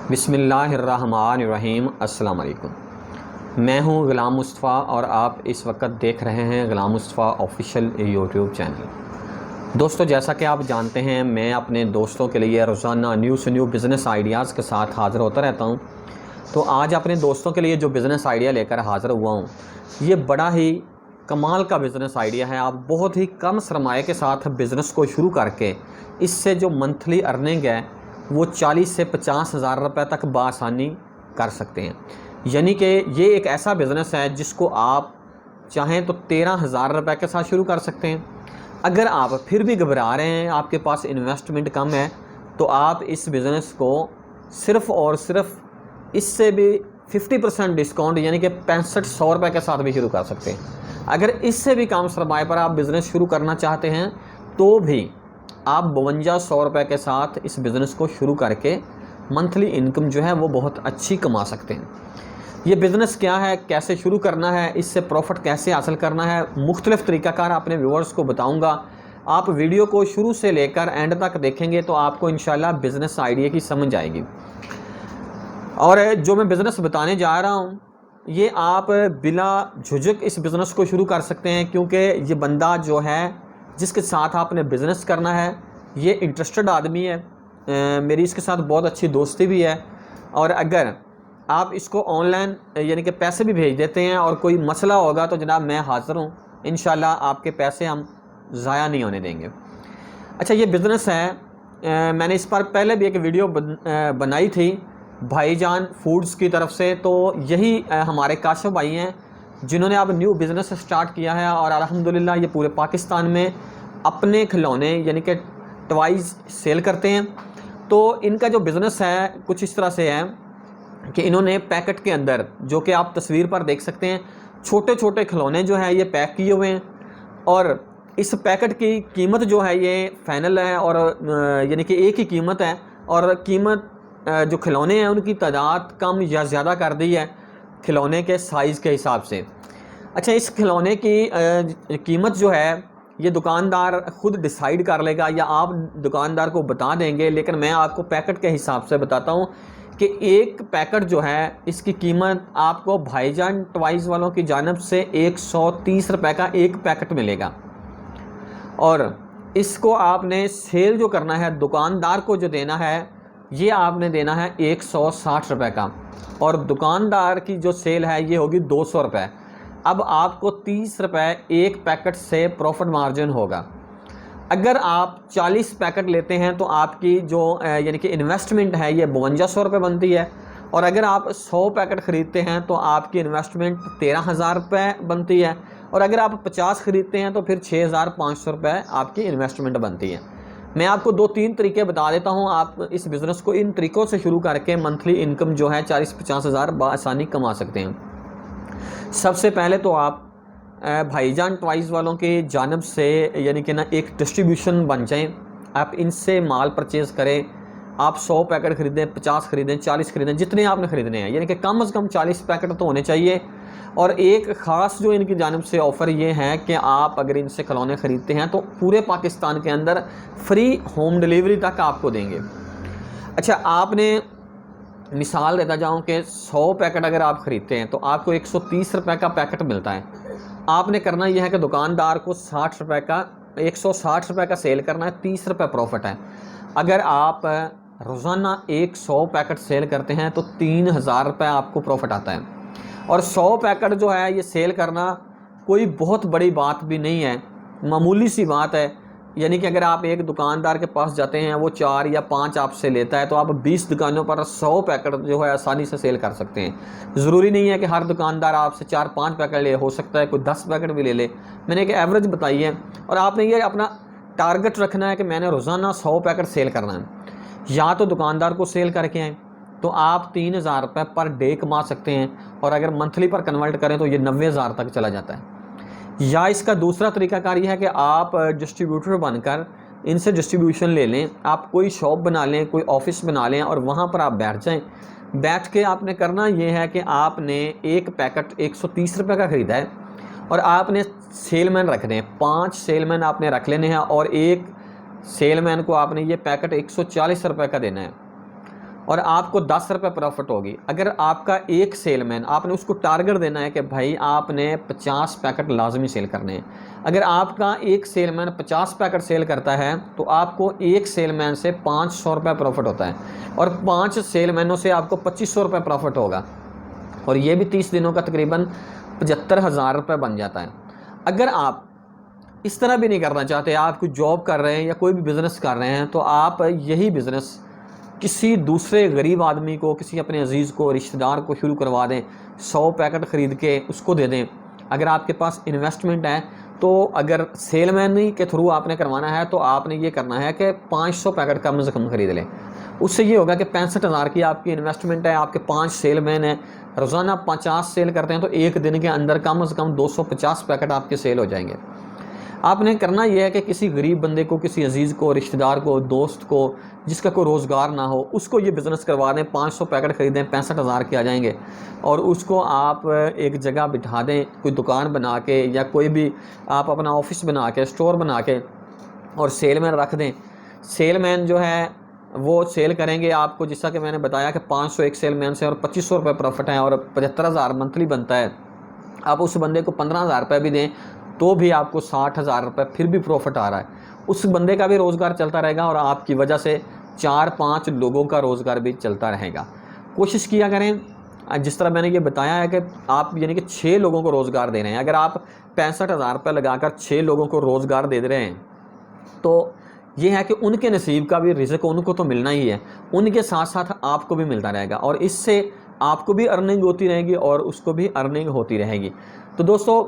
बिस्मिल्लाहिर्रहमानिर्रहीम। अस्सलाम वालेकुम। मैं हूं ग़ुलाम मुस्तफ़ा और आप इस वक्त देख रहे हैं ग़ुलाम मुस्तफ़ा ऑफिशियल यूट्यूब चैनल। दोस्तों, जैसा कि आप जानते हैं, मैं अपने दोस्तों के लिए रोज़ाना न्यू से न्यू बिज़नेस आइडियाज़ के साथ हाज़िर होता रहता हूं। तो आज अपने दोस्तों के लिए जो बिज़नेस आइडिया लेकर हाज़िर हुआ हूं, ये बड़ा ही कमाल का बिज़नेस आइडिया है। आप बहुत ही कम सरमाए के साथ बिज़नेस को शुरू करके इससे जो मंथली अर्निंग है वो 40 से 50 हज़ार रुपये तक बआसानी कर सकते हैं। यानी कि ये एक ऐसा बिज़नेस है जिसको आप चाहें तो 13,000 रुपये के साथ शुरू कर सकते हैं। अगर आप फिर भी घबरा रहे हैं, आपके पास इन्वेस्टमेंट कम है, तो आप इस बिज़नेस को सिर्फ़ और सिर्फ इससे भी 50% डिस्काउंट यानी कि 6500 रुपये के साथ भी शुरू कर सकते हैं। अगर इससे भी कम सरमाए पर आप बिज़नेस शुरू करना चाहते हैं तो भी आप 5200 रुपये के साथ इस बिज़नेस को शुरू करके मंथली इनकम जो है वो बहुत अच्छी कमा सकते हैं। ये बिज़नेस क्या है, कैसे शुरू करना है, इससे प्रॉफिट कैसे हासिल करना है, मुख्तलिफ़ तरीक़ाकार अपने व्यूअर्स को बताऊंगा। आप वीडियो को शुरू से लेकर एंड तक देखेंगे तो आपको इंशाल्लाह बिज़नेस आइडिया की समझ आएगी। और जो मैं बिज़नेस बताने जा रहा हूँ ये आप बिला झुझक इस बिज़नेस को शुरू कर सकते हैं, क्योंकि ये बंदा जो है जिसके साथ आपने बिज़नेस करना है ये इंटरेस्टेड आदमी है। मेरी इसके साथ बहुत अच्छी दोस्ती भी है। और अगर आप इसको ऑनलाइन यानी कि पैसे भी भेज देते हैं और कोई मसला होगा तो जनाब मैं हाज़िर हूँ, इंशाल्लाह आपके पैसे हम ज़ाया नहीं होने देंगे। अच्छा, ये बिज़नेस है, मैंने इस पर पहले भी एक वीडियो बनाई थी भाईजान फूड्स की तरफ से। तो यही हमारे काशिफ भाई हैं जिन्होंने अब न्यू बिज़नेस स्टार्ट किया है और अल्हम्दुलिल्लाह ये पूरे पाकिस्तान में अपने खिलौने यानी कि टॉयज़ सेल करते हैं। तो इनका जो बिज़नेस है कुछ इस तरह से है कि इन्होंने पैकेट के अंदर, जो कि आप तस्वीर पर देख सकते हैं, छोटे छोटे खिलौने जो है ये पैक किए हुए हैं। और इस पैकेट की कीमत जो है ये फाइनल है और यानी कि एक ही कीमत है। और कीमत जो खिलौने हैं उनकी तादाद कम या ज़्यादा कर दी है खिलौने के साइज़ के हिसाब से। अच्छा, इस खिलौने की कीमत जो है ये दुकानदार ख़ुद डिसाइड कर लेगा या आप दुकानदार को बता देंगे, लेकिन मैं आपको पैकेट के हिसाब से बताता हूँ कि एक पैकेट जो है इसकी कीमत आपको भाईजान टॉयज़ वालों की जानिब से 130 रुपये का एक पैकेट मिलेगा। और इसको आपने सेल जो करना है, दुकानदार को जो देना है, ये आपने देना है 160 रुपये का। और दुकानदार की जो सेल है ये होगी 200 रुपये। अब आपको 30 रुपये एक पैकेट से प्रॉफिट मार्जिन होगा। अगर आप 40 पैकेट लेते हैं तो आपकी जो यानी कि इन्वेस्टमेंट है ये 5200 रुपये बनती है। और अगर आप 100 पैकेट ख़रीदते हैं तो आपकी इन्वेस्टमेंट 13,000 रुपये बनती है। और अगर आप 50 ख़रीदते हैं तो फिर 6,500 रुपये आपकी इन्वेस्टमेंट बनती है। मैं आपको 2-3 तरीके बता देता हूं, आप इस बिज़नेस को इन तरीक़ों से शुरू करके मंथली इनकम जो है 40-50 हज़ार बआसानी कमा सकते हैं। सबसे पहले तो आप भाईजान टॉयज़ वालों की जानिब से यानी कि ना एक डिस्ट्रीब्यूशन बन जाएं। आप इनसे माल परचेज़ करें। आप 100 पैकेट ख़रीदें, 50 ख़रीदें, 40 ख़रीदें, जितने आपने ख़रीदने हैं, यानी कि कम से कम 40 पैकेट तो होने चाहिए। और एक ख़ास जो इनकी जानिब से ऑफ़र ये है कि आप अगर इनसे खिलौने ख़रीदते हैं तो पूरे पाकिस्तान के अंदर फ्री होम डिलीवरी तक आपको देंगे। अच्छा, आपने मिसाल देता जाऊं कि 100 पैकेट अगर आप ख़रीदते हैं तो आपको 130 रुपये का पैकेट मिलता है। आपने करना यह है कि दुकानदार को 60 रुपये का 160 रुपये का सेल करना है, 30 रुपये प्रॉफिट है। अगर आप रोज़ाना 100 पैकेट सेल करते हैं तो 3,000 रुपये आपको प्रॉफिट आता है। और 100 पैकेट जो है ये सेल करना कोई बहुत बड़ी बात भी नहीं है, मामूली सी बात है। यानी कि अगर आप एक दुकानदार के पास जाते हैं, वो 4 या 5 आपसे लेता है, तो आप 20 दुकानों पर 100 पैकेट जो है आसानी से सेल कर सकते हैं। ज़रूरी नहीं है कि हर दुकानदार आपसे 4-5 पैकेट ले, हो सकता है कोई 10 पैकेट भी ले ले। मैंने एक एवरेज बताई है और आपने ये अपना टारगेट रखना है कि मैंने रोज़ाना 100 पैकेट सेल करना है। या तो दुकानदार को सेल करके आएँ तो आप 3,000 रुपये पर डे कमा सकते हैं। और अगर मंथली पर कन्वर्ट करें तो ये 90,000 तक चला जाता है। या इसका दूसरा तरीकाकार यह है कि आप डिस्ट्रीब्यूटर बनकर इनसे डिस्ट्रीब्यूशन ले लें। आप कोई शॉप बना लें, कोई ऑफिस बना लें और वहाँ पर आप बैठ जाएं। बैठ के आपने करना ये है कि आपने एक पैकेट 130 रुपये का ख़रीदा है और आपने सेलमैन रखने हैं, 5 सेलमैन आपने रख लेने हैं और एक सेलमैन को आपने ये पैकेट 140 रुपये का देना है। और आपको 10 रुपये प्रॉफिट होगी। अगर आपका एक सेलमैन, आपने उसको टारगेट देना है कि भाई आपने 50 पैकेट लाजमी सेल करने हैं। अगर आपका एक सेलमैन 50 पैकेट सेल करता है तो आपको एक सेलमैन से 500 रुपये प्रॉफिट होता है और 5 सेलमैनों से आपको 2500 रुपये प्रॉफिट होगा और ये भी 30 दिनों का तकरीबन 75,000 रुपये बन जाता है। अगर आप इस तरह भी नहीं करना चाहते, आप कोई जॉब कर रहे हैं या कोई भी बिज़नेस कर रहे हैं, तो आप यही बिज़नेस किसी दूसरे गरीब आदमी को, किसी अपने अजीज़ को, रिश्तेदार को शुरू करवा दें। 100 पैकेट ख़रीद के उसको दे दें। अगर आपके पास इन्वेस्टमेंट है तो अगर सेलमैन के थ्रू आपने करवाना है तो आपने ये करना है कि 500 पैकेट कम से कम ख़रीद लें। उससे ये होगा कि 65,000 की आपकी इन्वेस्टमेंट है, आपके 5 सेलमैन हैं, रोज़ाना 50 सेल करते हैं तो एक दिन के अंदर कम से कम 250 पैकेट आपके सेल हो जाएंगे। आपने करना यह है कि किसी गरीब बंदे को, किसी अजीज़ को, रिश्तेदार को, दोस्त को, जिसका कोई रोज़गार ना हो, उसको ये बिज़नेस करवा दें। 500 पैकेट ख़रीदें, 65,000 के आ जाएंगे और उसको आप एक जगह बिठा दें, कोई दुकान बना के या कोई भी आप अपना ऑफिस बना के, स्टोर बना के और सेलमैन रख दें। सेलमैन जो है वो सेल करेंगे आपको, जैसा कि मैंने बताया कि 500 एक सेलमैन से और 2500 रुपये प्रॉफिट है और 75,000 मंथली बनता है। आप उस बंदे को 15,000 रुपये भी दें तो भी आपको 60,000 रुपये फिर भी प्रॉफिट आ रहा है। उस बंदे का भी रोज़गार चलता रहेगा और आपकी वजह से 4-5 लोगों का रोज़गार भी चलता रहेगा। कोशिश किया करें, जिस तरह मैंने ये बताया है कि आप यानी कि 6 लोगों को रोज़गार दे रहे हैं। अगर आप 65,000 रुपये लगाकर 6 लोगों को रोज़गार दे रहे हैं तो ये है कि उनके नसीब का भी रिज़्क उनको तो मिलना ही है, उनके साथ साथ आपको भी मिलता रहेगा और इससे आपको भी अर्निंग होती रहेगी और उसको भी अर्निंग होती रहेगी। तो दोस्तों,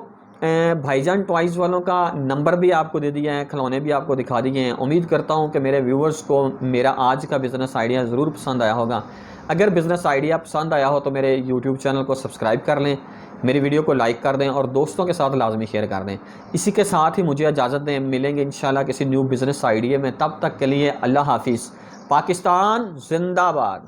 भाईजान टॉयज़ वालों का नंबर भी आपको दे दिया है, खिलौने भी आपको दिखा दिए हैं। उम्मीद करता हूं कि मेरे व्यूवर्स को मेरा आज का बिज़नेस आइडिया ज़रूर पसंद आया होगा। अगर बिज़नेस आइडिया पसंद आया हो तो मेरे यूट्यूब चैनल को सब्सक्राइब कर लें, मेरी वीडियो को लाइक कर दें और दोस्तों के साथ लाजमी शेयर कर दें। इसी के साथ ही मुझे इजाज़त दें, मिलेंगे इंशाल्लाह किसी न्यू बिज़नेस आइडिया में। तब तक के लिए अल्लाह हाफिज़। पाकिस्तान जिंदाबाद।